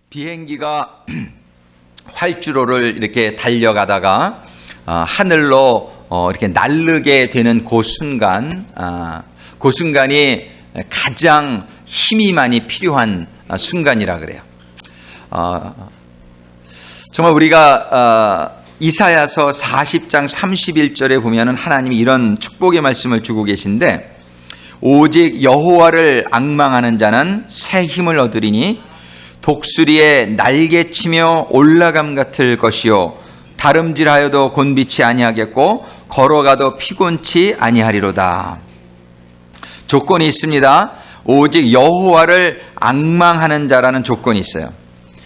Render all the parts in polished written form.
비행기가 활주로를 이렇게 달려가다가 하늘로 이렇게 날르게 되는 그 순간이 가장 힘이 많이 필요한 순간이라 그래요. 정말 우리가 이사야서 40장 31절에 보면은 하나님이 이런 축복의 말씀을 주고 계신데, 오직 여호와를 앙망하는 자는 새 힘을 얻으리니 독수리의 날개치며 올라감 같을 것이요 다름질하여도 곤비치 아니하겠고 걸어가도 피곤치 아니하리로다. 조건이 있습니다. 오직 여호와를 앙망하는 자라는 조건이 있어요.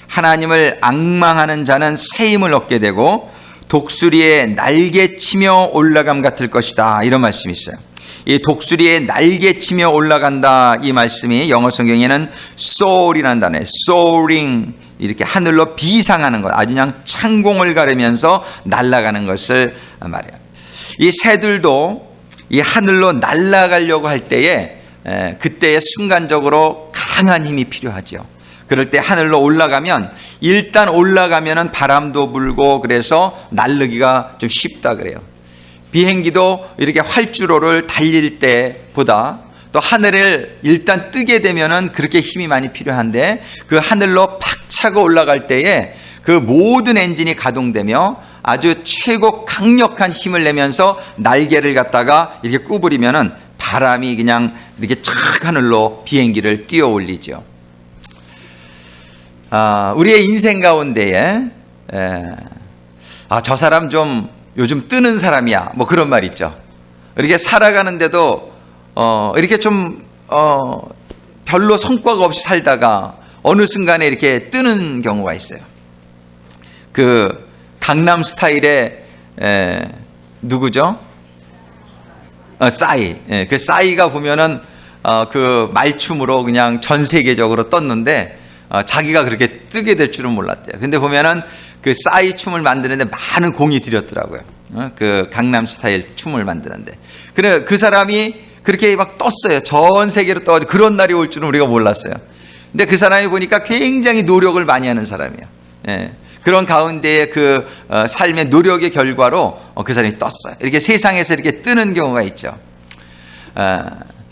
하나님을 앙망하는 자는 새 힘을 얻게 되고 독수리의 날개치며 올라감 같을 것이다, 이런 말씀이 있어요. 이 독수리의 날개치며 올라간다, 이 말씀이 영어 성경에는 soar이라는 단어예요. soaring, 이렇게 하늘로 비상하는 것, 아주 그냥 창공을 가르면서 날아가는 것을 말해요. 이 새들도 이 하늘로 날아가려고 할 때에 그때에 순간적으로 강한 힘이 필요하죠. 그럴 때 하늘로 올라가면, 일단 올라가면은 바람도 불고 그래서 날르기가 좀 쉽다 그래요. 비행기도 이렇게 활주로를 달릴 때보다 또 하늘을 일단 뜨게 되면은 그렇게 힘이 많이 필요한데, 그 하늘로 팍 차고 올라갈 때에 그 모든 엔진이 가동되며 아주 최고 강력한 힘을 내면서 날개를 갖다가 이렇게 구부리면은 바람이 그냥 이렇게 쫙 하늘로 비행기를 띄어 올리죠. 우리의 인생 가운데에 저 사람 좀 요즘 뜨는 사람이야, 뭐 그런 말 있죠. 이렇게 살아가는데도 이렇게 좀 별로 성과가 없이 살다가 어느 순간에 이렇게 뜨는 경우가 있어요. 그 강남 스타일의 누구죠? 싸이. 그 싸이가 보면은 그 말춤으로 그냥 전 세계적으로 떴는데 자기가 그렇게 뜨게 될 줄은 몰랐대요. 근데 보면은 그 싸이 춤을 만드는데 많은 공이 들였더라고요. 그 강남 스타일 춤을 만드는데. 그래, 그 사람이 그렇게 막 떴어요. 전 세계로 떠가지고 그런 날이 올 줄은 우리가 몰랐어요. 근데 그 사람이 보니까 굉장히 노력을 많이 하는 사람이에요. 예. 그런 가운데에 그 삶의 노력의 결과로 그 사람이 떴어요. 이렇게 세상에서 이렇게 뜨는 경우가 있죠.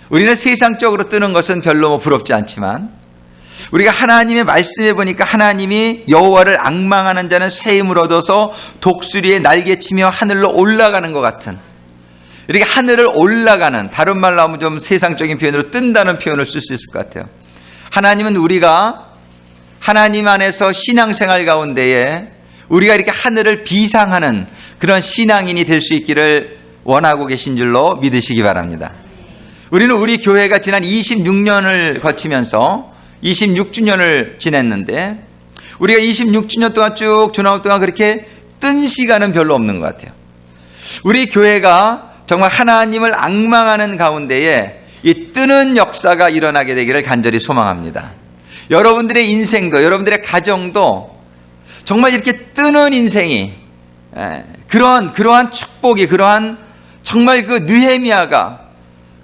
우리는 세상적으로 뜨는 것은 별로 부럽지 않지만, 우리가 하나님의 말씀에 보니까 하나님이 여호와를 앙망하는 자는 새 힘을 얻어서 독수리의 날개치며 하늘로 올라가는 것 같은, 이렇게 하늘을 올라가는, 다른 말로 하면 좀 세상적인 표현으로 뜬다는 표현을 쓸 수 있을 것 같아요. 하나님은 우리가 하나님 안에서 신앙생활 가운데에 우리가 이렇게 하늘을 비상하는 그런 신앙인이 될 수 있기를 원하고 계신 줄로 믿으시기 바랍니다. 우리는 우리 교회가 지난 26년을 거치면서 26주년을 지냈는데, 우리가 26주년 동안 쭉 지나올 동안 그렇게 뜬 시간은 별로 없는 것 같아요. 우리 교회가 정말 하나님을 앙망하는 가운데에 이 뜨는 역사가 일어나게 되기를 간절히 소망합니다. 여러분들의 인생도, 여러분들의 가정도 정말 이렇게 뜨는 인생이, 그러한 축복이, 그러한 정말 그 느헤미야가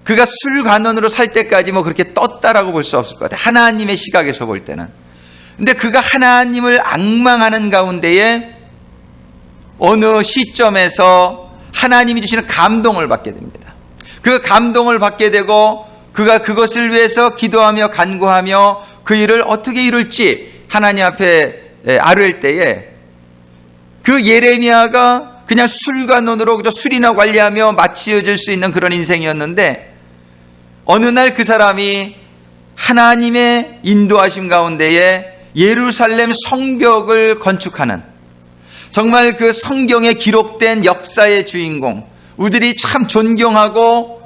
그가 술관원으로 살 때까지 뭐 그렇게 떴다라고 볼 수 없을 것 같아요. 하나님의 시각에서 볼 때는. 근데 그가 하나님을 앙망하는 가운데에 어느 시점에서 하나님이 주시는 감동을 받게 됩니다. 그 감동을 받게 되고 그가 그것을 위해서 기도하며 간구하며 그 일을 어떻게 이룰지 하나님 앞에 아뢰을 때에, 그 예레미야가 그냥 술관원으로 그저 술이나 관리하며 마치어질 수 있는 그런 인생이었는데, 어느 날 그 사람이 하나님의 인도하심 가운데에 예루살렘 성벽을 건축하는, 정말 그 성경에 기록된 역사의 주인공, 우리들이 참 존경하고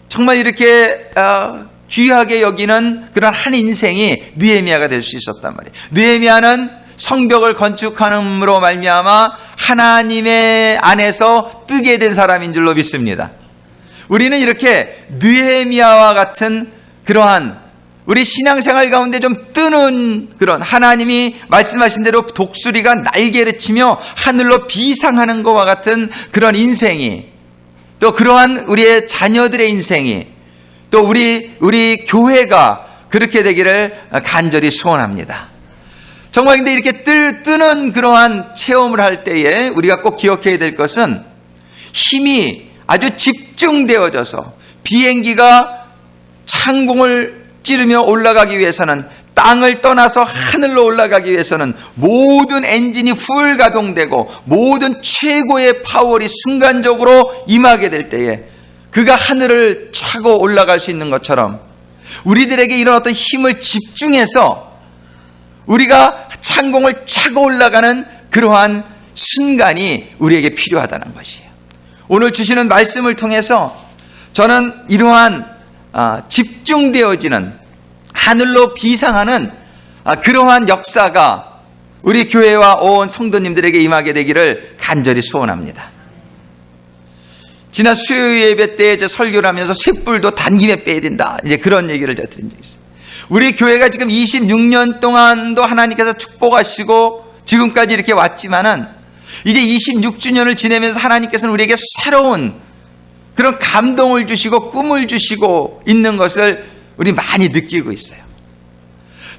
정말 이렇게 귀하게 여기는 그런 한 인생이 느헤미야가 될 수 있었단 말이에요. 느헤미야는 성벽을 건축함으로 말미암아 하나님의 안에서 뜨게 된 사람인 줄로 믿습니다. 우리는 이렇게 느헤미야와 같은 그러한 우리 신앙생활 가운데 좀 뜨는 그런, 하나님이 말씀하신 대로 독수리가 날개를 치며 하늘로 비상하는 것과 같은 그런 인생이, 또 그러한 우리의 자녀들의 인생이, 또 우리 교회가 그렇게 되기를 간절히 소원합니다. 정말 근데 이렇게 뜨는 그러한 체험을 할 때에 우리가 꼭 기억해야 될 것은 힘이 아주 집중되어져서 비행기가 창공을 찌르며 올라가기 위해서는, 땅을 떠나서 하늘로 올라가기 위해서는 모든 엔진이 풀 가동되고 모든 최고의 파월이 순간적으로 임하게 될 때에 그가 하늘을 차고 올라갈 수 있는 것처럼 우리들에게 이런 어떤 힘을 집중해서 우리가 창공을 차고 올라가는 그러한 순간이 우리에게 필요하다는 것이에요. 오늘 주시는 말씀을 통해서 저는 이러한 집중되어지는, 하늘로 비상하는 그러한 역사가 우리 교회와 온 성도님들에게 임하게 되기를 간절히 소원합니다. 지난 수요 예배 때 설교를 하면서 쇳불도 단김에 빼야 된다, 이제 그런 얘기를 제가 드린 적이 있어요. 우리 교회가 지금 26년 동안도 하나님께서 축복하시고 지금까지 이렇게 왔지만은 이제 26주년을 지내면서 하나님께서는 우리에게 새로운 그런 감동을 주시고 꿈을 주시고 있는 것을 우리 많이 느끼고 있어요.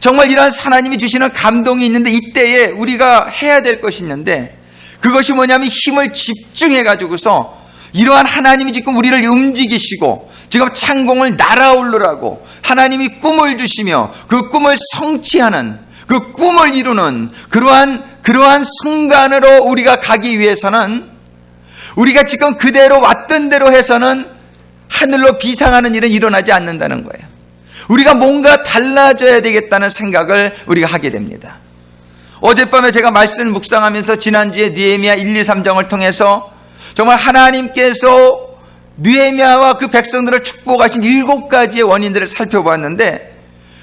정말 이러한 하나님이 주시는 감동이 있는데 이때에 우리가 해야 될 것이 있는데, 그것이 뭐냐면 힘을 집중해 가지고서 이러한 하나님이 지금 우리를 움직이시고 지금 창공을 날아오르라고 하나님이 꿈을 주시며 그 꿈을 성취하는, 그 꿈을 이루는 그러한 순간으로 우리가 가기 위해서는 우리가 지금 그대로 왔던 대로 해서는 하늘로 비상하는 일은 일어나지 않는다는 거예요. 우리가 뭔가 달라져야 되겠다는 생각을 우리가 하게 됩니다. 어젯밤에 제가 말씀을 묵상하면서 지난주에 느헤미야 1, 2, 3장을 통해서 정말 하나님께서 느헤미야와 그 백성들을 축복하신 7가지의 원인들을 살펴보았는데,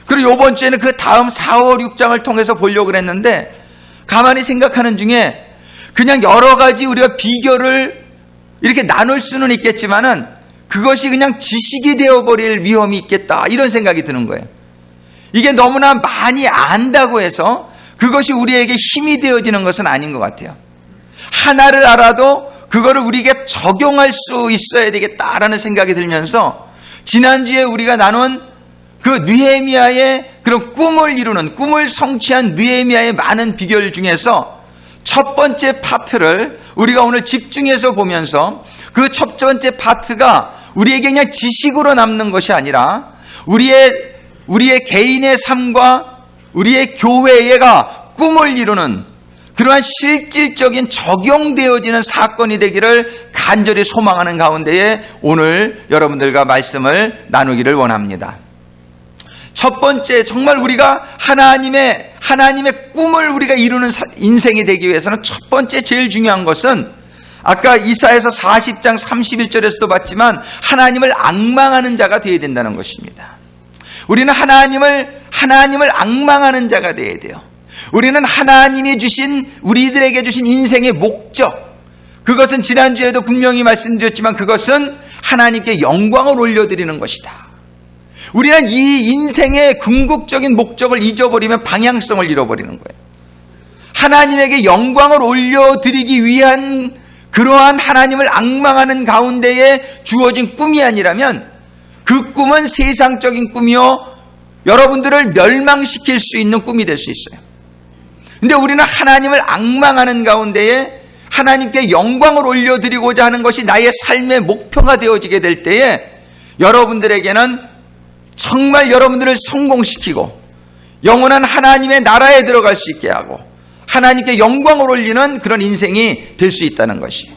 그리고 이번 주에는 그 다음 4, 5, 6장을 통해서 보려고 그랬는데, 가만히 생각하는 중에 그냥 여러 가지 우리가 비결을 이렇게 나눌 수는 있겠지만은 그것이 그냥 지식이 되어버릴 위험이 있겠다, 이런 생각이 드는 거예요. 이게 너무나 많이 안다고 해서 그것이 우리에게 힘이 되어지는 것은 아닌 것 같아요. 하나를 알아도 그거를 우리에게 적용할 수 있어야 되겠다라는 생각이 들면서 지난주에 우리가 나눈 그 느헤미야의 그런 꿈을 이루는, 꿈을 성취한 느헤미야의 많은 비결 중에서 첫 번째 파트를 우리가 오늘 집중해서 보면서 그 첫 번째 파트가 우리에게 그냥 지식으로 남는 것이 아니라 우리의 개인의 삶과 우리의 교회가 꿈을 이루는 그러한 실질적인 적용되어지는 사건이 되기를 간절히 소망하는 가운데에 오늘 여러분들과 말씀을 나누기를 원합니다. 첫 번째, 정말 우리가 하나님의 꿈을 우리가 이루는 인생이 되기 위해서는 첫 번째 제일 중요한 것은 아까 이사야서 40장 31절에서도 봤지만 하나님을 앙망하는 자가 되어야 된다는 것입니다. 우리는 하나님을 앙망하는 자가 되어야 돼요. 우리는 하나님이 주신, 우리들에게 주신 인생의 목적, 그것은 지난주에도 분명히 말씀드렸지만 그것은 하나님께 영광을 올려드리는 것이다. 우리는 이 인생의 궁극적인 목적을 잊어버리면 방향성을 잃어버리는 거예요. 하나님에게 영광을 올려드리기 위한 그러한 하나님을 앙망하는 가운데에 주어진 꿈이 아니라면 그 꿈은 세상적인 꿈이요, 여러분들을 멸망시킬 수 있는 꿈이 될 수 있어요. 근데 우리는 하나님을 앙망하는 가운데에 하나님께 영광을 올려드리고자 하는 것이 나의 삶의 목표가 되어지게 될 때에 여러분들에게는 정말 여러분들을 성공시키고 영원한 하나님의 나라에 들어갈 수 있게 하고 하나님께 영광을 올리는 그런 인생이 될 수 있다는 것이,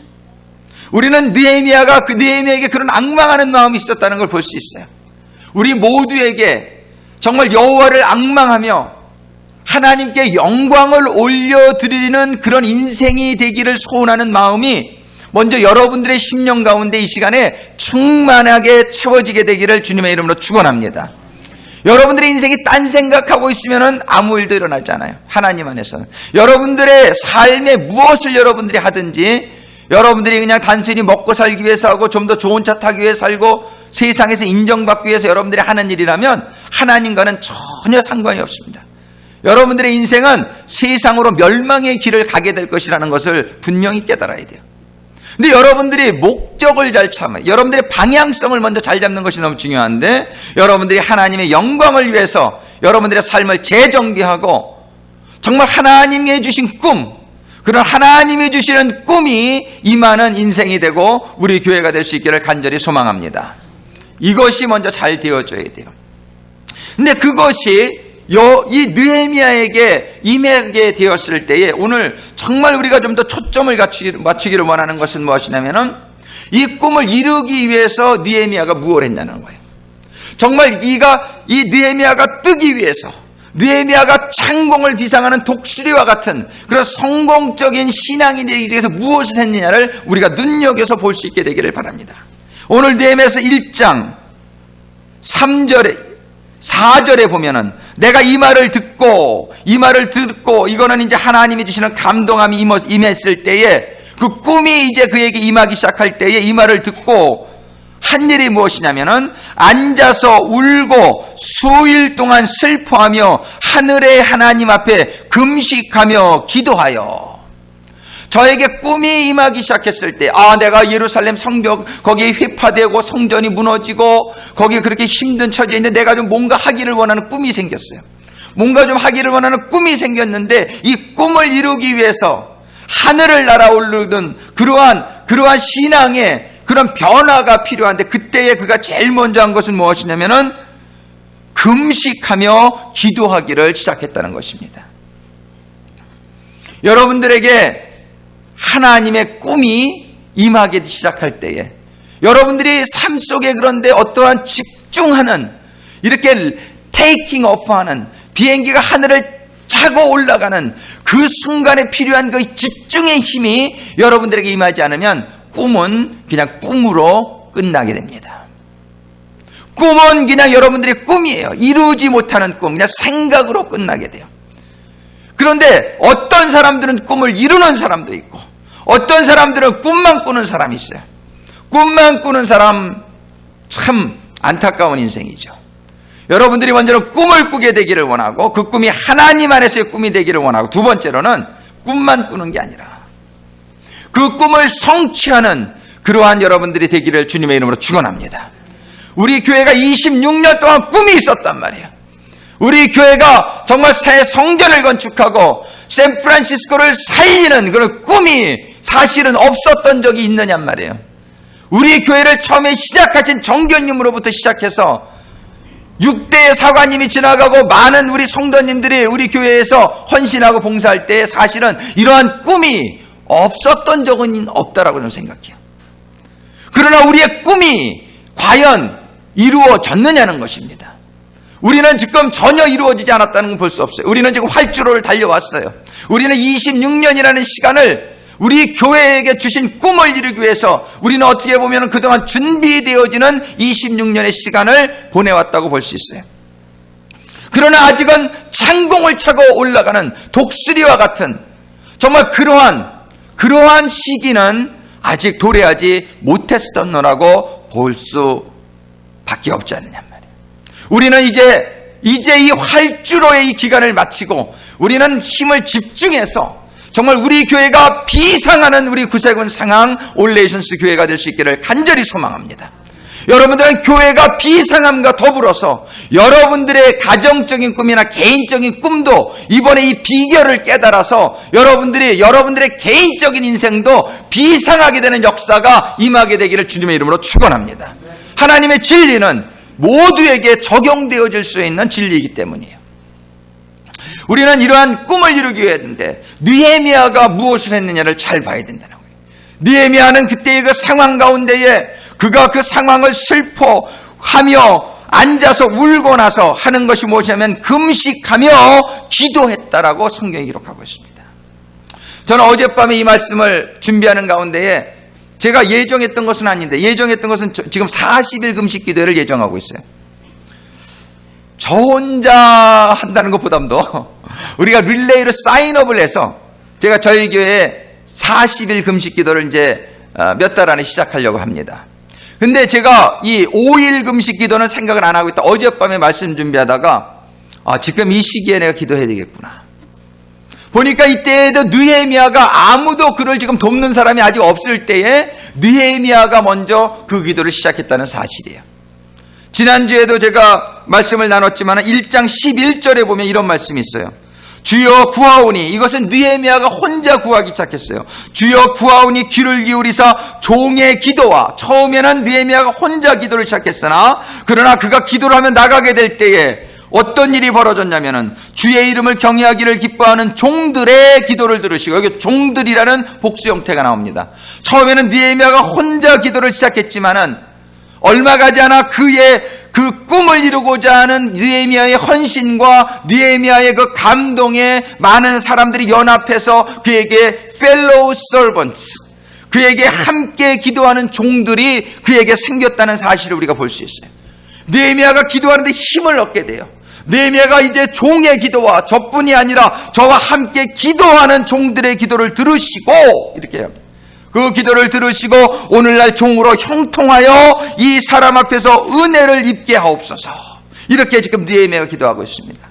우리는 느헤미야가 그 느헤미야에게 그런 앙망하는 마음이 있었다는 걸 볼 수 있어요. 우리 모두에게 정말 여호와를 앙망하며 하나님께 영광을 올려드리는 그런 인생이 되기를 소원하는 마음이 먼저 여러분들의 심령 가운데 이 시간에 충만하게 채워지게 되기를 주님의 이름으로 축원합니다. 여러분들의 인생이 딴 생각하고 있으면 아무 일도 일어나지 않아요. 하나님 안에서는 여러분들의 삶에 무엇을 여러분들이 하든지, 여러분들이 그냥 단순히 먹고 살기 위해서 하고 좀 더 좋은 차 타기 위해서 살고 세상에서 인정받기 위해서 여러분들이 하는 일이라면 하나님과는 전혀 상관이 없습니다. 여러분들의 인생은 세상으로 멸망의 길을 가게 될 것이라는 것을 분명히 깨달아야 돼요. 근데 여러분들이 목적을 잘 참아요. 여러분들의 방향성을 먼저 잘 잡는 것이 너무 중요한데, 여러분들이 하나님의 영광을 위해서 여러분들의 삶을 재정비하고 정말 하나님이 주신 꿈, 그런 하나님이 주시는 꿈이 임하는 인생이 되고 우리 교회가 될 수 있기를 간절히 소망합니다. 이것이 먼저 잘 되어져야 돼요. 근데 그것이 이 느헤미야에게 임하게 되었을 때에 오늘 정말 우리가 좀 더 초점을 맞추기를 원하는 것은 무엇이냐면은 이 꿈을 이루기 위해서 느헤미야가 무엇을 했냐는 거예요. 정말 이 느헤미야가 뜨기 위해서, 느헤미야가 창공을 비상하는 독수리와 같은 그런 성공적인 신앙이 되기 위해서 무엇을 했느냐를 우리가 눈여겨서 볼 수 있게 되기를 바랍니다. 오늘 느헤미야서 1장 3절에 4절에 보면은 내가 이 말을 듣고 이거는 이제 하나님이 주시는 감동함이 임했을 때에 그 꿈이 이제 그에게 임하기 시작할 때에 이 말을 듣고 한 일이 무엇이냐면은 앉아서 울고 수일 동안 슬퍼하며 하늘의 하나님 앞에 금식하며 기도하여. 저에게 꿈이 임하기 시작했을 때, 내가 예루살렘 성벽 거기에 휘파되고 성전이 무너지고 거기에 그렇게 힘든 처지에 있는데 내가 좀 뭔가 하기를 원하는 꿈이 생겼어요. 뭔가 좀 하기를 원하는 꿈이 생겼는데 이 꿈을 이루기 위해서 하늘을 날아오르는 그러한 신앙의 그런 변화가 필요한데, 그때에 그가 제일 먼저 한 것은 무엇이냐면은 금식하며 기도하기를 시작했다는 것입니다. 여러분들에게 하나님의 꿈이 임하기 시작할 때에 여러분들이 삶 속에 그런데 어떠한 집중하는, 이렇게 테이킹 오프하는, 비행기가 하늘을 차고 올라가는 그 순간에 필요한 그 집중의 힘이 여러분들에게 임하지 않으면 꿈은 그냥 꿈으로 끝나게 됩니다. 꿈은 그냥 여러분들의 꿈이에요. 이루지 못하는 꿈, 그냥 생각으로 끝나게 돼요. 그런데 어떤 사람들은 꿈을 이루는 사람도 있고 어떤 사람들은 꿈만 꾸는 사람이 있어요. 꿈만 꾸는 사람 참 안타까운 인생이죠. 여러분들이 먼저는 꿈을 꾸게 되기를 원하고 그 꿈이 하나님 안에서의 꿈이 되기를 원하고, 두 번째로는 꿈만 꾸는 게 아니라 그 꿈을 성취하는 그러한 여러분들이 되기를 주님의 이름으로 축원합니다. 우리 교회가 26년 동안 꿈이 있었단 말이에요. 우리 교회가 정말 새 성전을 건축하고 샌프란시스코를 살리는 그런 꿈이 사실은 없었던 적이 있느냔 말이에요. 우리 교회를 처음에 시작하신 정교님으로부터 시작해서 6대의 사관님이 지나가고 많은 우리 성도님들이 우리 교회에서 헌신하고 봉사할 때 사실은 이러한 꿈이 없었던 적은 없다라고 저는 생각해요. 그러나 우리의 꿈이 과연 이루어졌느냐는 것입니다. 우리는 지금 전혀 이루어지지 않았다는 건 볼 수 없어요. 우리는 지금 활주로를 달려왔어요. 우리는 26년이라는 시간을 우리 교회에게 주신 꿈을 이루기 위해서 우리는 어떻게 보면 그동안 준비되어지는 26년의 시간을 보내왔다고 볼 수 있어요. 그러나 아직은 창공을 차고 올라가는 독수리와 같은 정말 그러한 시기는 아직 도래하지 못했던 거라고 볼 수밖에 없지 않느냐 말이에요. 우리는 이제 이 활주로의 이 기간을 마치고 우리는 힘을 집중해서 정말 우리 교회가 비상하는 우리 구세군 상황 올레이션스 교회가 될 수 있기를 간절히 소망합니다. 여러분들은 교회가 비상함과 더불어서 여러분들의 가정적인 꿈이나 개인적인 꿈도 이번에 이 비결을 깨달아서 여러분들의 개인적인 인생도 비상하게 되는 역사가 임하게 되기를 주님의 이름으로 축원합니다. 하나님의 진리는 모두에게 적용되어질 수 있는 진리이기 때문이에요. 우리는 이러한 꿈을 이루기 위해서인데 느헤미야가 무엇을 했느냐를 잘 봐야 된다는 거예요. 느헤미야는 그때의 그 상황 가운데에 그가 그 상황을 슬퍼하며 앉아서 울고 나서 하는 것이 무엇이냐면 금식하며 기도했다라고 성경이 기록하고 있습니다. 저는 어젯밤에 이 말씀을 준비하는 가운데에 제가 예정했던 것은 아닌데, 예정했던 것은 지금 40일 금식 기도를 예정하고 있어요. 저 혼자 한다는 것보다도 우리가 릴레이로 사인업을 해서 제가 저희 교회에 40일 금식 기도를 이제 몇 달 안에 시작하려고 합니다. 근데 제가 이 5일 금식 기도는 생각을 안 하고 있다. 어젯밤에 말씀 준비하다가 지금 이 시기에 내가 기도해야 되겠구나. 보니까 이때에도 느헤미야가 아무도 그를 지금 돕는 사람이 아직 없을 때에 느헤미야가 먼저 그 기도를 시작했다는 사실이에요. 지난주에도 제가 말씀을 나눴지만 1장 11절에 보면 이런 말씀이 있어요. 주여 구하오니, 이것은 느헤미야가 혼자 구하기 시작했어요. 주여 구하오니 귀를 기울이사 종의 기도와, 처음에는 느헤미야가 혼자 기도를 시작했으나 그러나 그가 기도를 하며 나가게 될 때에 어떤 일이 벌어졌냐면은 주의 이름을 경외하기를 기뻐하는 종들의 기도를 들으시고, 여기 종들이라는 복수 형태가 나옵니다. 처음에는 느헤미야가 혼자 기도를 시작했지만은 얼마 가지 않아 그의 그 꿈을 이루고자 하는 느헤미야의 헌신과 느헤미야의 그 감동에 많은 사람들이 연합해서 그에게 fellow servants, 그에게 함께 기도하는 종들이 그에게 생겼다는 사실을 우리가 볼 수 있어요. 느헤미야가 기도하는데 힘을 얻게 돼요. 느헤미야가 이제 종의 기도와 저뿐이 아니라 저와 함께 기도하는 종들의 기도를 들으시고, 이렇게 해요. 그 기도를 들으시고 오늘날 종으로 형통하여 이 사람 앞에서 은혜를 입게 하옵소서. 이렇게 지금 느헤미야가 기도하고 있습니다.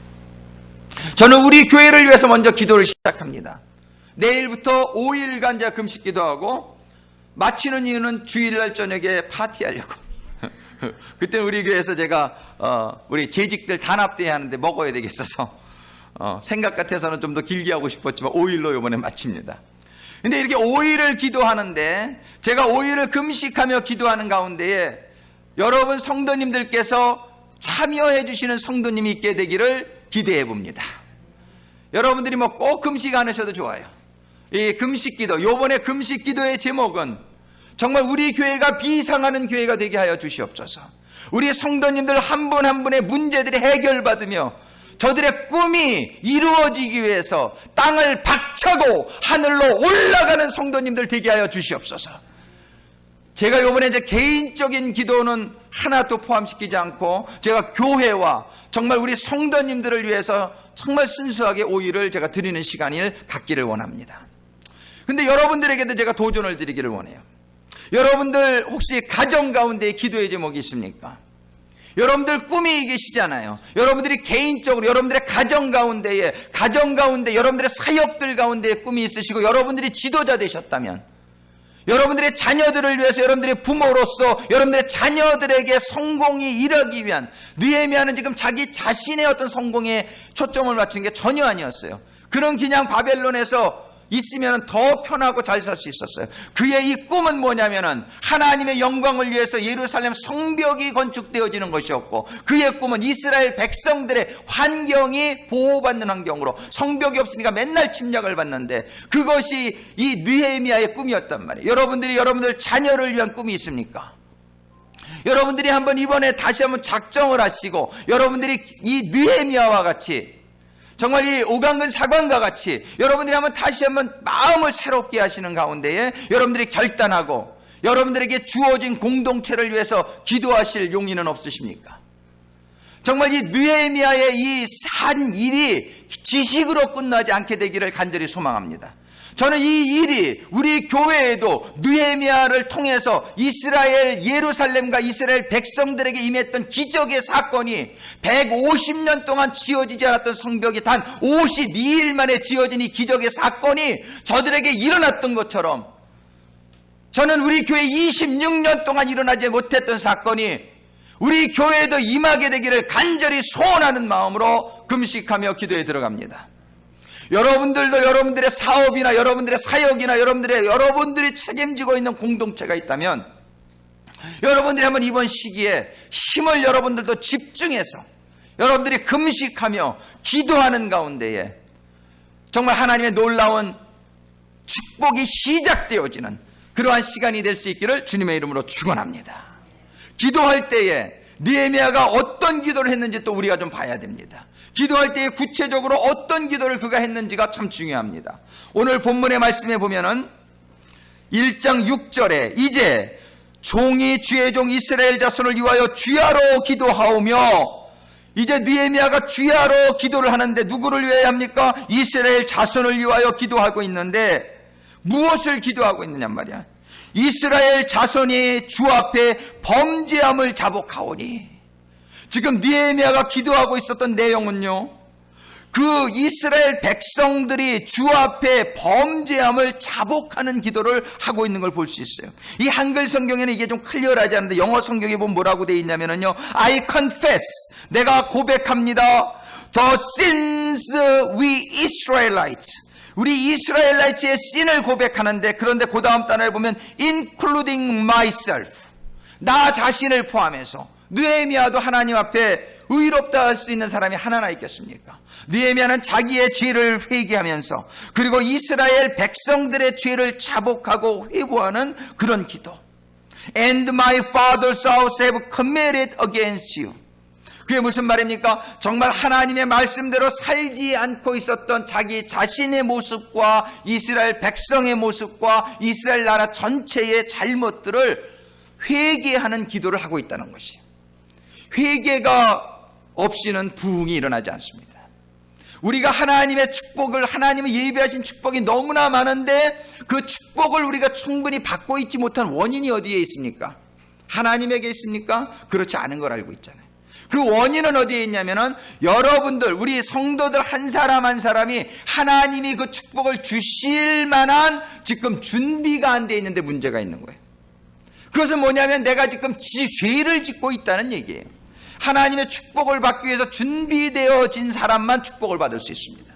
저는 우리 교회를 위해서 먼저 기도를 시작합니다. 내일부터 5일간 제가 금식 기도하고 마치는 이유는 주일날 저녁에 파티하려고. 그때는 우리 교회에서 제가 우리 재직들 단합대회 하는데 먹어야 되겠어서 생각 같아서는 좀 더 길게 하고 싶었지만 5일로 이번에 마칩니다. 근데 이렇게 5일을 기도하는데, 제가 5일을 금식하며 기도하는 가운데에 여러분 성도님들께서 참여해 주시는 성도님이 있게 되기를 기대해 봅니다. 여러분들이 뭐 꼭 금식 안 하셔도 좋아요. 이 금식 기도, 요번에 금식 기도의 제목은 정말 우리 교회가 비상하는 교회가 되게 하여 주시옵소서. 우리 성도님들 한 분 한 분의 문제들이 해결받으며 저들의 꿈이 이루어지기 위해서 땅을 박차고 하늘로 올라가는 성도님들 되게 하여 주시옵소서. 제가 요번에 이제 개인적인 기도는 하나도 포함시키지 않고 제가 교회와 정말 우리 성도님들을 위해서 정말 순수하게 5일을 제가 드리는 시간을 갖기를 원합니다. 근데 여러분들에게도 제가 도전을 드리기를 원해요. 여러분들 혹시 가정 가운데 기도의 제목이 있습니까? 여러분들 꿈이 계시잖아요. 여러분들이 개인적으로 여러분들의 가정 가운데에 여러분들의 사역들 가운데에 꿈이 있으시고 여러분들이 지도자 되셨다면, 여러분들의 자녀들을 위해서 여러분들의 부모로서 여러분들의 자녀들에게 성공이 이르기 위한, 느헤미야는 지금 자기 자신의 어떤 성공에 초점을 맞춘 게 전혀 아니었어요. 그는 그냥 바벨론에서 있으면 더 편하고 잘 살 수 있었어요. 그의 이 꿈은 뭐냐면은 하나님의 영광을 위해서 예루살렘 성벽이 건축되어지는 것이었고, 그의 꿈은 이스라엘 백성들의 환경이 보호받는 환경으로, 성벽이 없으니까 맨날 침략을 받는데 그것이 이 느헤미야의 꿈이었단 말이에요. 여러분들 자녀를 위한 꿈이 있습니까? 여러분들이 한번 이번에 다시 한번 작정을 하시고, 여러분들이 이 느헤미야와 같이 정말 이 오강근 사관과 같이 여러분들이 한번 다시 한번 마음을 새롭게 하시는 가운데에 여러분들이 결단하고 여러분들에게 주어진 공동체를 위해서 기도하실 용의는 없으십니까? 정말 이 느헤미야의 이 한 일이 지식으로 끝나지 않게 되기를 간절히 소망합니다. 저는 이 일이 우리 교회에도 느헤미야를 통해서 이스라엘 예루살렘과 이스라엘 백성들에게 임했던 기적의 사건이 150년 동안 지어지지 않았던 성벽이 단 52일 만에 지어진 이 기적의 사건이 저들에게 일어났던 것처럼, 저는 우리 교회 26년 동안 일어나지 못했던 사건이 우리 교회에도 임하게 되기를 간절히 소원하는 마음으로 금식하며 기도에 들어갑니다. 여러분들도 여러분들의 사업이나 여러분들의 사역이나 여러분들이 책임지고 있는 공동체가 있다면 여러분들이 한번 이번 시기에 힘을 여러분들도 집중해서 여러분들이 금식하며 기도하는 가운데에 정말 하나님의 놀라운 축복이 시작되어지는 그러한 시간이 될 수 있기를 주님의 이름으로 축원합니다. 기도할 때에 느헤미야가 어떤 기도를 했는지 또 우리가 좀 봐야 됩니다. 기도할 때에 구체적으로 어떤 기도를 그가 했는지가 참 중요합니다. 오늘 본문의 말씀에 보면은 1장 6절에 이제 종이 주의 종 이스라엘 자손을 위하여 주야로 기도하오며, 이제 느헤미야가 주야로 기도를 하는데 누구를 위하여 합니까? 이스라엘 자손을 위하여 기도하고 있는데 무엇을 기도하고 있느냐 말이야. 이스라엘 자손이 주 앞에 범죄함을 자복하오니. 지금 느헤미야가 기도하고 있었던 내용은요, 그 이스라엘 백성들이 주 앞에 범죄함을 자복하는 기도를 하고 있는 걸 볼 수 있어요. 이 한글 성경에는 이게 좀 클리어하지 않는데 영어 성경에 보면 뭐라고 되어 있냐면요. I confess, 내가 고백합니다. The sins we Israelites, 우리 이스라엘라이츠의 씬을 고백하는데, 그런데 그 다음 단어에 보면 including myself, 나 자신을 포함해서. 느헤미야도 하나님 앞에 의롭다 할 수 있는 사람이 하나나 있겠습니까? 느헤미야는 자기의 죄를 회개하면서, 그리고 이스라엘 백성들의 죄를 자복하고 회복하는 그런 기도. And my father's house have committed against you. 그게 무슨 말입니까? 정말 하나님의 말씀대로 살지 않고 있었던 자기 자신의 모습과 이스라엘 백성의 모습과 이스라엘 나라 전체의 잘못들을 회개하는 기도를 하고 있다는 것이에요. 회개가 없이는 부흥이 일어나지 않습니다. 우리가 하나님의 축복을, 하나님의 예비하신 축복이 너무나 많은데 그 축복을 우리가 충분히 받고 있지 못한 원인이 어디에 있습니까? 하나님에게 있습니까? 그렇지 않은 걸 알고 있잖아요. 그 원인은 어디에 있냐면은 여러분들, 우리 성도들 한 사람 한 사람이 하나님이 그 축복을 주실 만한 지금 준비가 안 돼 있는데 문제가 있는 거예요. 그것은 뭐냐면 내가 지금 죄를 짓고 있다는 얘기예요. 하나님의 축복을 받기 위해서 준비되어진 사람만 축복을 받을 수 있습니다.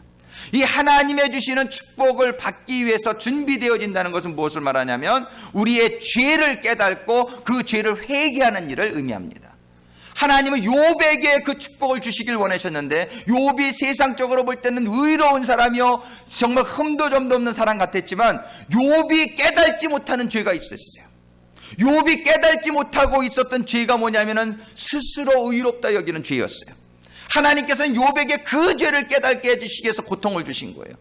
이 하나님의 주시는 축복을 받기 위해서 준비되어진다는 것은 무엇을 말하냐면 우리의 죄를 깨닫고 그 죄를 회개하는 일을 의미합니다. 하나님은 욥에게 그 축복을 주시길 원하셨는데 욥이 세상적으로 볼 때는 의로운 사람이요 정말 흠도 점도 없는 사람 같았지만 욥이 깨닫지 못하는 죄가 있었어요. 욥이 깨닫지 못하고 있었던 죄가 뭐냐면은 스스로 의롭다 여기는 죄였어요. 하나님께서는 욥에게 그 죄를 깨닫게 해주시기 위해서 고통을 주신 거예요.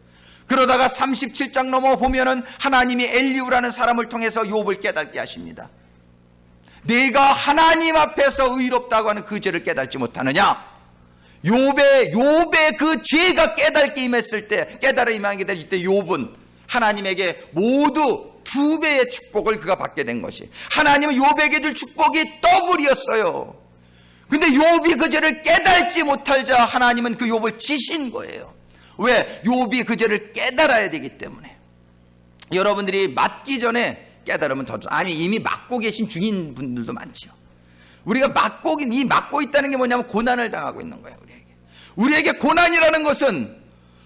그러다가 37장 넘어 보면은 하나님이 엘리후라는 사람을 통해서 욥을 깨닫게 하십니다. 내가 하나님 앞에서 의롭다고 하는 그 죄를 깨닫지 못하느냐? 욥의 그 죄가 깨닫게 임했을 때, 깨달아 임하게 될 이때 욥은 하나님에게 모두 2배의 축복을 그가 받게 된 것이, 하나님은 욥에게 줄 축복이 더블이었어요. 근데 욥이 그 죄를 깨닫지 못할 자 하나님은 그 욥을 치신 거예요. 왜? 욥이 그 죄를 깨달아야 되기 때문에. 여러분들이 맞기 전에 깨달으면 더, 아니 이미 맞고 계신 중인 분들도 많죠. 우리가 맞고 있다는 게 뭐냐면 고난을 당하고 있는 거예요. 우리에게 고난이라는 것은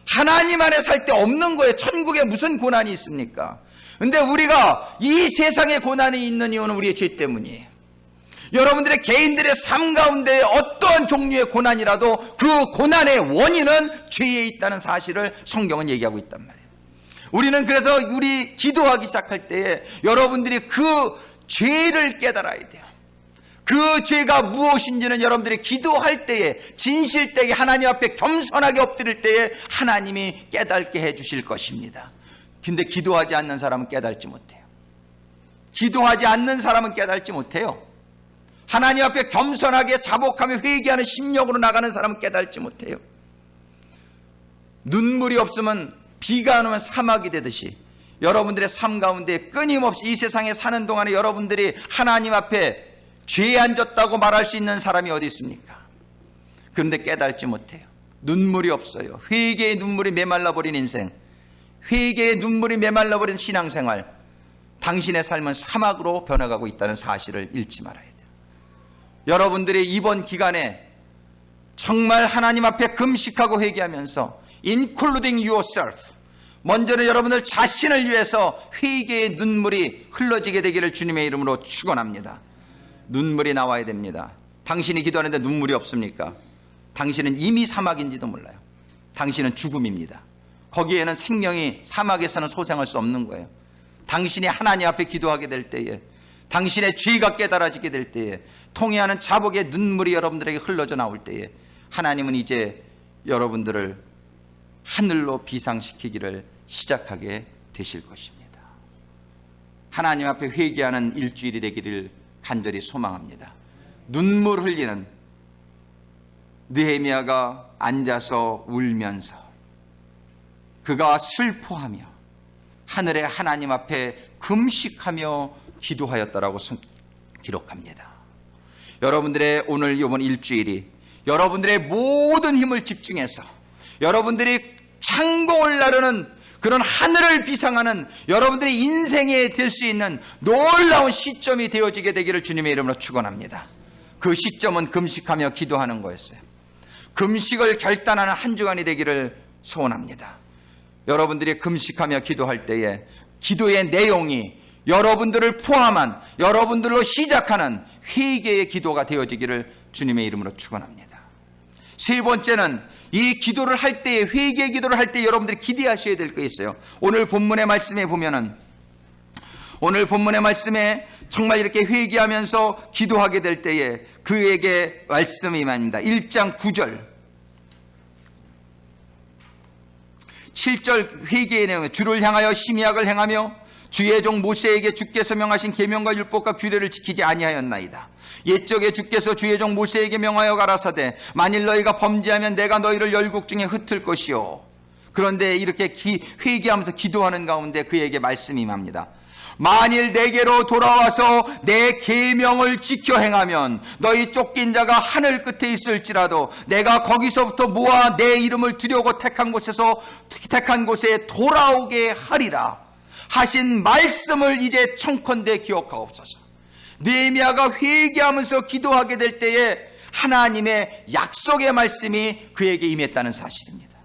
하나님 안에 살 때 없는 거예요. 천국에 무슨 고난이 있습니까? 근데 우리가 이 세상에 고난이 있는 이유는 우리의 죄 때문이에요. 여러분들의 개인들의 삶 가운데 어떠한 종류의 고난이라도 그 고난의 원인은 죄에 있다는 사실을 성경은 얘기하고 있단 말이에요. 우리는 그래서 우리 기도하기 시작할 때에 여러분들이 그 죄를 깨달아야 돼요. 그 죄가 무엇인지는 여러분들이 기도할 때에, 진실 때에, 하나님 앞에 겸손하게 엎드릴 때에 하나님이 깨닫게 해주실 것입니다. 근데 기도하지 않는 사람은 깨닫지 못해요. 기도하지 않는 사람은 깨닫지 못해요. 하나님 앞에 겸손하게 자복하며 회개하는 심령으로 나가는 사람은 깨닫지 못해요. 눈물이 없으면, 비가 안 오면 사막이 되듯이 여러분들의 삶 가운데 끊임없이 이 세상에 사는 동안에 여러분들이 하나님 앞에 죄에 앉았다고 말할 수 있는 사람이 어디 있습니까? 그런데 깨닫지 못해요. 눈물이 없어요. 회개의 눈물이 메말라버린 인생, 회개의 눈물이 메말라버린 신앙생활, 당신의 삶은 사막으로 변해가고 있다는 사실을 잃지 말아야 돼요. 여러분들이 이번 기간에 정말 하나님 앞에 금식하고 회개하면서 including yourself, 먼저는 여러분들 자신을 위해서 회개의 눈물이 흘러지게 되기를 주님의 이름으로 축원합니다. 눈물이 나와야 됩니다. 당신이 기도하는데 눈물이 없습니까? 당신은 이미 사막인지도 몰라요. 당신은 죽음입니다. 거기에는 생명이, 사막에서는 소생할 수 없는 거예요. 당신이 하나님 앞에 기도하게 될 때에, 당신의 죄가 깨달아지게 될 때에, 통해하는 자복의 눈물이 여러분들에게 흘러져 나올 때에 하나님은 이제 여러분들을 하늘로 비상시키기를 시작하게 되실 것입니다. 하나님 앞에 회개하는 일주일이 되기를 간절히 소망합니다. 눈물 흘리는 느헤미야가 앉아서 울면서 그가 슬퍼하며 하늘의 하나님 앞에 금식하며 기도하였다라고 기록합니다. 여러분들의 오늘 이번 일주일이 여러분들의 모든 힘을 집중해서 여러분들이 창공을 나르는 그런 하늘을 비상하는 여러분들의 인생에 될 수 있는 놀라운 시점이 되어지게 되기를 주님의 이름으로 축원합니다. 그 시점은 금식하며 기도하는 거였어요. 금식을 결단하는 한 주간이 되기를 소원합니다. 여러분들이 금식하며 기도할 때에 기도의 내용이 여러분들을 포함한 여러분들로 시작하는 회개의 기도가 되어지기를 주님의 이름으로 축원합니다. 세 번째는 이 기도를 할 때에, 회개의 기도를 할 때 여러분들이 기대하셔야 될 게 있어요. 오늘 본문의 말씀에 보면은, 오늘 본문의 말씀에 정말 이렇게 회개하면서 기도하게 될 때에 그에게 말씀이 임합니다. 1장 9절 7절 회개의 내용에 주를 향하여 심의악을 행하며 주의 종 모세에게 주께서 명하신 계명과 율법과 규례를 지키지 아니하였나이다. 옛적에 주께서 주의 종 모세에게 명하여 가라사대 만일 너희가 범죄하면 내가 너희를 열국 중에 흩을 것이요. 그런데 이렇게 회개하면서 기도하는 가운데 그에게 말씀이 임합니다. 만일 내게로 돌아와서 내 계명을 지켜 행하면 너희 쫓긴 자가 하늘 끝에 있을지라도 내가 거기서부터 모아 내 이름을 두려고 택한 곳에 돌아오게 하리라 하신 말씀을 이제 청컨대 기억하옵소서. 느헤미야가 회개하면서 기도하게 될 때에 하나님의 약속의 말씀이 그에게 임했다는 사실입니다.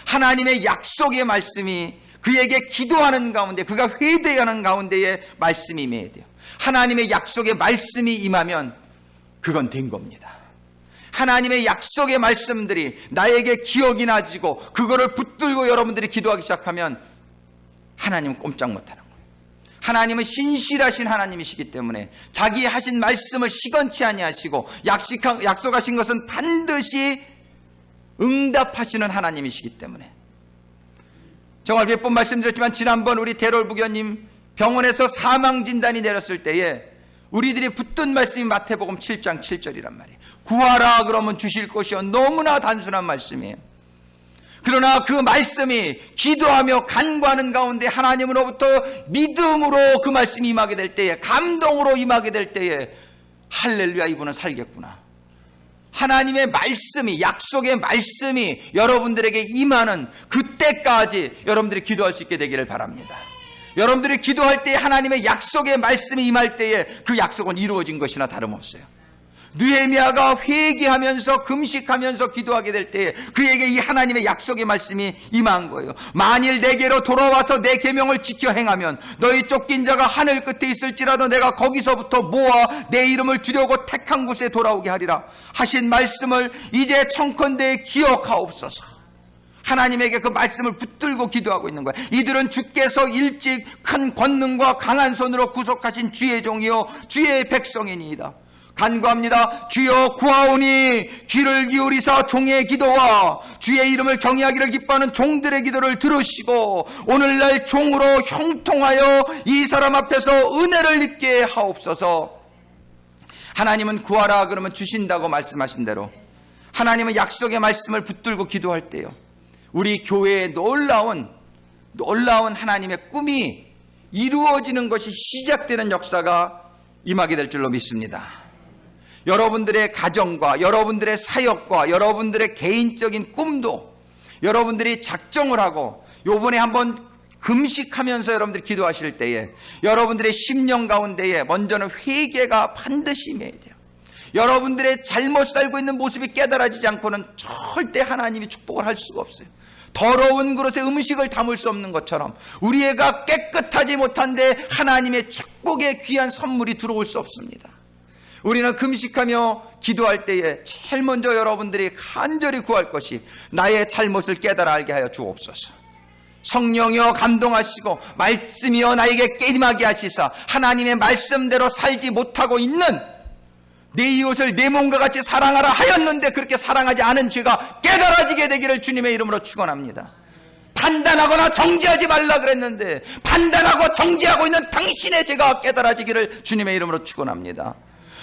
하나님의 약속의 말씀이 그에게 기도하는 가운데, 그가 회개하는 가운데에 말씀이 임해야 돼요. 하나님의 약속의 말씀이 임하면 그건 된 겁니다. 하나님의 약속의 말씀들이 나에게 기억이 나지고 그거를 붙들고 여러분들이 기도하기 시작하면 하나님은 꼼짝 못하는 거예요. 하나님은 신실하신 하나님이시기 때문에 자기 하신 말씀을 시건치 아니하시고 약속하신 것은 반드시 응답하시는 하나님이시기 때문에, 정말 몇 번 말씀드렸지만 지난번 우리 대롤 부교님 병원에서 사망 진단이 내렸을 때에 우리들이 붙든 말씀이 마태복음 7장 7절이란 말이에요. 구하라 그러면 주실 것이요. 너무나 단순한 말씀이에요. 그러나 그 말씀이 기도하며 간구하는 가운데 하나님으로부터 믿음으로 그 말씀이 임하게 될 때에, 감동으로 임하게 될 때에 할렐루야, 이분은 살겠구나. 하나님의 말씀이, 약속의 말씀이 여러분들에게 임하는 그때까지 여러분들이 기도할 수 있게 되기를 바랍니다. 여러분들이 기도할 때 하나님의 약속의 말씀이 임할 때에 그 약속은 이루어진 것이나 다름없어요. 느헤미야가 회개하면서 금식하면서 기도하게 될 때에 그에게 이 하나님의 약속의 말씀이 임한 거예요. 만일 내게로 돌아와서 내 계명을 지켜 행하면 너희 쫓긴 자가 하늘 끝에 있을지라도 내가 거기서부터 모아 내 이름을 두려고 택한 곳에 돌아오게 하리라 하신 말씀을 이제 청컨대 기억하옵소서. 하나님에게 그 말씀을 붙들고 기도하고 있는 거예요. 이들은 주께서 일찍 큰 권능과 강한 손으로 구속하신 주의 종이요 주의 백성이니이다. 간구합니다. 주여 구하오니 귀를 기울이사 종의 기도와 주의 이름을 경외하기를 기뻐하는 종들의 기도를 들으시고 오늘날 종으로 형통하여 이 사람 앞에서 은혜를 입게 하옵소서. 하나님은 구하라 그러면 주신다고 말씀하신 대로 하나님은 약속의 말씀을 붙들고 기도할 때요, 우리 교회의 놀라운 하나님의 꿈이 이루어지는 것이 시작되는 역사가 임하게 될 줄로 믿습니다. 여러분들의 가정과 여러분들의 사역과 여러분들의 개인적인 꿈도 여러분들이 작정을 하고 요번에 한번 금식하면서 여러분들이 기도하실 때에 여러분들의 심령 가운데에 먼저는 회개가 반드시 임해야 돼요. 여러분들의 잘못 살고 있는 모습이 깨달아지지 않고는 절대 하나님이 축복을 할 수가 없어요. 더러운 그릇에 음식을 담을 수 없는 것처럼 우리 애가 깨끗하지 못한데 하나님의 축복의 귀한 선물이 들어올 수 없습니다. 우리는 금식하며 기도할 때에 제일 먼저 여러분들이 간절히 구할 것이 나의 잘못을 깨달아 알게 하여 주옵소서. 성령이여 감동하시고 말씀이여 나에게 깨임하게 하시사 하나님의 말씀대로 살지 못하고 있는 내 이웃을 내 몸과 같이 사랑하라 하였는데 그렇게 사랑하지 않은 죄가 깨달아지게 되기를 주님의 이름으로 축원합니다. 판단하거나 정죄하지 말라 그랬는데 판단하고 정죄하고 있는 당신의 죄가 깨달아지기를 주님의 이름으로 축원합니다.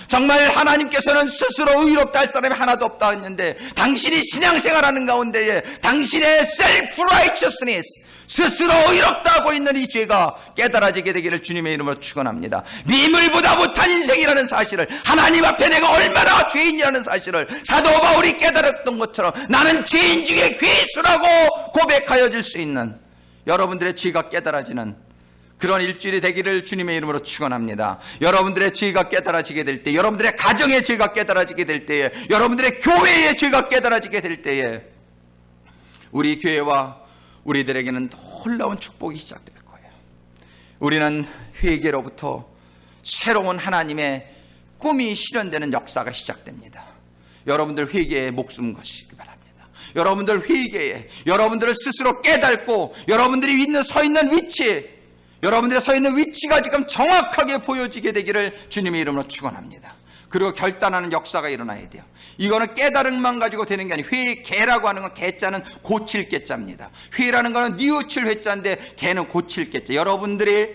정말 하나님께서는 스스로 의롭다 할 사람이 하나도 없다 했는데 당신이 신앙생활하는 가운데에 당신의 self-righteousness, 스스로 의롭다고 있는 이 죄가 깨달아지게 되기를 주님의 이름으로 축원합니다. 미물보다 못한 인생이라는 사실을, 하나님 앞에 내가 얼마나 죄인이라는 사실을 사도 바울이 깨달았던 것처럼 나는 죄인 중에 괴수라고 고백하여질 수 있는 여러분들의 죄가 깨달아지는 그런 일주일이 되기를 주님의 이름으로 축원합니다. 여러분들의 죄가 깨달아지게 될 때, 여러분들의 가정의 죄가 깨달아지게 될 때에, 여러분들의 교회의 죄가 깨달아지게 될 때에 우리 교회와 우리들에게는 놀라운 축복이 시작될 거예요. 우리는 회개로부터 새로운 하나님의 꿈이 실현되는 역사가 시작됩니다. 여러분들 회개에 목숨 거시기 바랍니다. 여러분들 회개에, 여러분들을 스스로 깨닫고 여러분들이 서 있는 위치, 여러분들이 서 있는 위치가 지금 정확하게 보여지게 되기를 주님의 이름으로 축원합니다. 그리고 결단하는 역사가 일어나야 돼요. 이거는 깨달음만 가지고 되는 게 아니에요. 회개라고 하는 건 개자는 고칠 개자입니다. 회라는 거는 뉘우칠 회자인데 개는 고칠 개자. 여러분들이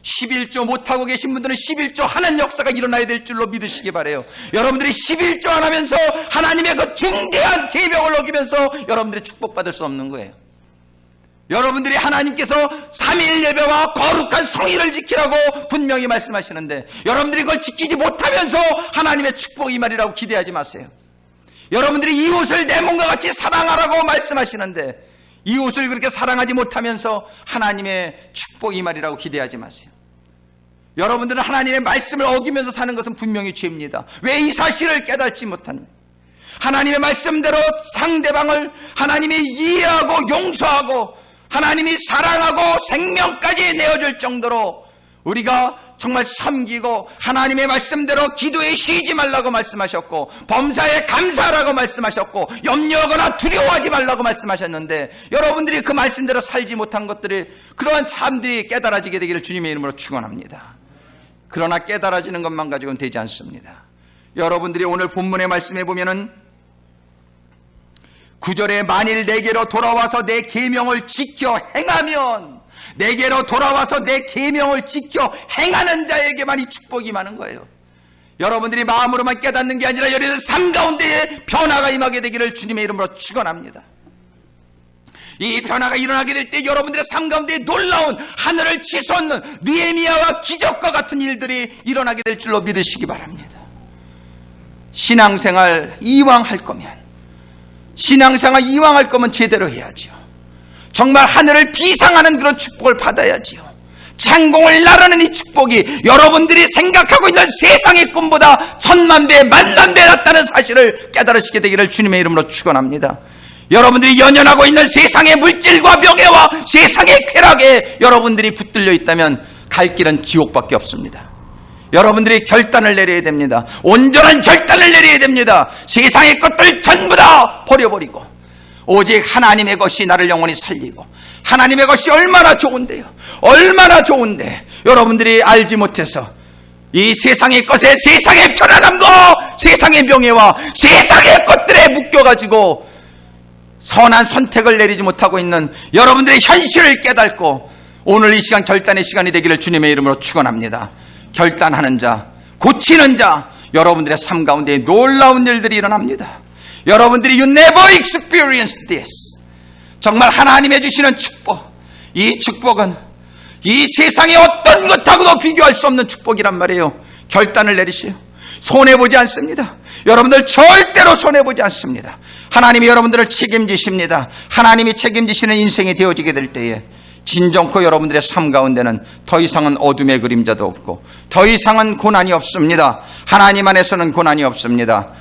11조 못하고 계신 분들은 11조 하는 역사가 일어나야 될 줄로 믿으시기 바라요. 여러분들이 11조 안 하면서 하나님의 그 중대한 계명을 어기면서 여러분들이 축복받을 수 없는 거예요. 여러분들이 하나님께서 3일 예배와 거룩한 성의를 지키라고 분명히 말씀하시는데 여러분들이 그걸 지키지 못하면서 하나님의 축복 임하리라고 기대하지 마세요. 여러분들이 이웃을 내 몸과 같이 사랑하라고 말씀하시는데 이웃을 그렇게 사랑하지 못하면서 하나님의 축복 임하리라고 기대하지 마세요. 여러분들은 하나님의 말씀을 어기면서 사는 것은 분명히 죄입니다. 왜 이 사실을 깨닫지 못한 하나님의 말씀대로 상대방을 하나님이 이해하고 용서하고 하나님이 사랑하고 생명까지 내어줄 정도로 우리가 정말 섬기고 하나님의 말씀대로 기도에 쉬지 말라고 말씀하셨고 범사에 감사하라고 말씀하셨고 염려하거나 두려워하지 말라고 말씀하셨는데 여러분들이 그 말씀대로 살지 못한 것들이 그러한 삶들이 깨달아지게 되기를 주님의 이름으로 축원합니다. 그러나 깨달아지는 것만 가지고는 되지 않습니다. 여러분들이 오늘 본문의 말씀에 보면은 9절에 만일 내게로 돌아와서 내 계명을 지켜 행하면, 내게로 돌아와서 내 계명을 지켜 행하는 자에게만 이 축복이 임하는 거예요. 여러분들이 마음으로만 깨닫는 게 아니라 여러분들 삶 가운데에 변화가 임하게 되기를 주님의 이름으로 축원합니다. 이 변화가 일어나게 될 때 여러분들의 삶 가운데 놀라운 하늘을 치솟는 느헤미야와 기적과 같은 일들이 일어나게 될 줄로 믿으시기 바랍니다. 신앙생활 이왕 할 거면 제대로 해야죠. 정말 하늘을 비상하는 그런 축복을 받아야지요. 창공을 나르는 이 축복이 여러분들이 생각하고 있는 세상의 꿈보다 10,000배, 10,000,000배 낫다는 사실을 깨달으시게 되기를 주님의 이름으로 축원합니다. 여러분들이 연연하고 있는 세상의 물질과 명예와 세상의 쾌락에 여러분들이 붙들려 있다면 갈 길은 지옥밖에 없습니다. 여러분들이 결단을 내려야 됩니다. 온전한 결단을 내려야 됩니다. 세상의 것들 전부 다 버려버리고 오직 하나님의 것이 나를 영원히 살리고 하나님의 것이 얼마나 좋은데요. 얼마나 좋은데 여러분들이 알지 못해서 이 세상의 것에 세상의 편안함과 세상의 명예와 세상의 것들에 묶여가지고 선한 선택을 내리지 못하고 있는 여러분들의 현실을 깨닫고 오늘 이 시간 결단의 시간이 되기를 주님의 이름으로 축원합니다. 결단하는 자, 고치는 자, 여러분들의 삶 가운데 놀라운 일들이 일어납니다. 여러분들이 You never experienced this. 정말 하나님의 주시는 축복, 이 축복은 이 세상의 어떤 것하고도 비교할 수 없는 축복이란 말이에요. 결단을 내리시오. 손해보지 않습니다. 여러분들 절대로 손해보지 않습니다. 하나님이 여러분들을 책임지십니다. 하나님이 책임지시는 인생이 되어지게 될 때에 진정코 여러분들의 삶 가운데는 더 이상은 어둠의 그림자도 없고 더 이상은 고난이 없습니다. 하나님 안에서는 고난이 없습니다.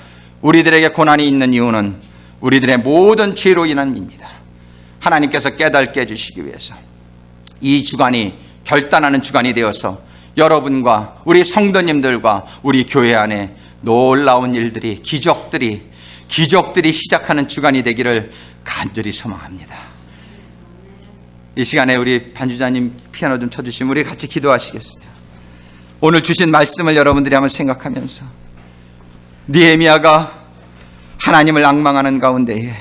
우리들에게 고난이 있는 이유는 우리들의 모든 죄로 인한입니다. 하나님께서 깨닫게 해주시기 위해서 이 주간이 결단하는 주간이 되어서 여러분과 우리 성도님들과 우리 교회 안에 놀라운 일들이 기적들이 시작하는 주간이 되기를 간절히 소망합니다. 이 시간에 우리 반주자님 피아노 좀 쳐주시면 우리 같이 기도하시겠어요. 오늘 주신 말씀을 여러분들이 한번 생각하면서 느헤미야가 하나님을 앙망하는 가운데에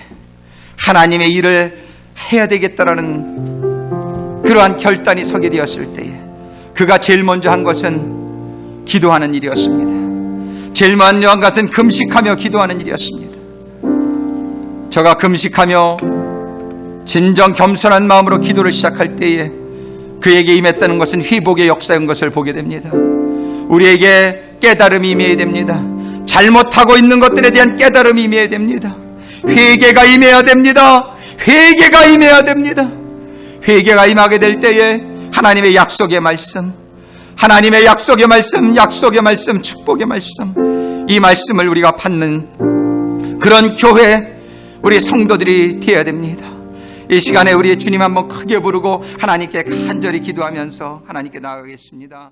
하나님의 일을 해야 되겠다라는 그러한 결단이 서게 되었을 때에 그가 제일 먼저 한 것은 기도하는 일이었습니다. 제일 중요한 것은 금식하며 기도하는 일이었습니다. 저가 금식하며 진정 겸손한 마음으로 기도를 시작할 때에 그에게 임했다는 것은 회복의 역사인 것을 보게 됩니다. 우리에게 깨달음이 임해야 됩니다. 잘못하고 있는 것들에 대한 깨달음이 임해야 됩니다. 회개가 임해야 됩니다. 회개가 임해야 됩니다. 회개가 임하게 될 때에 하나님의 약속의 말씀, 하나님의 약속의 말씀, 약속의 말씀, 축복의 말씀, 이 말씀을 우리가 받는 그런 교회, 우리 성도들이 되어야 됩니다. 이 시간에 우리 주님 한번 크게 부르고 하나님께 간절히 기도하면서 하나님께 나아가겠습니다.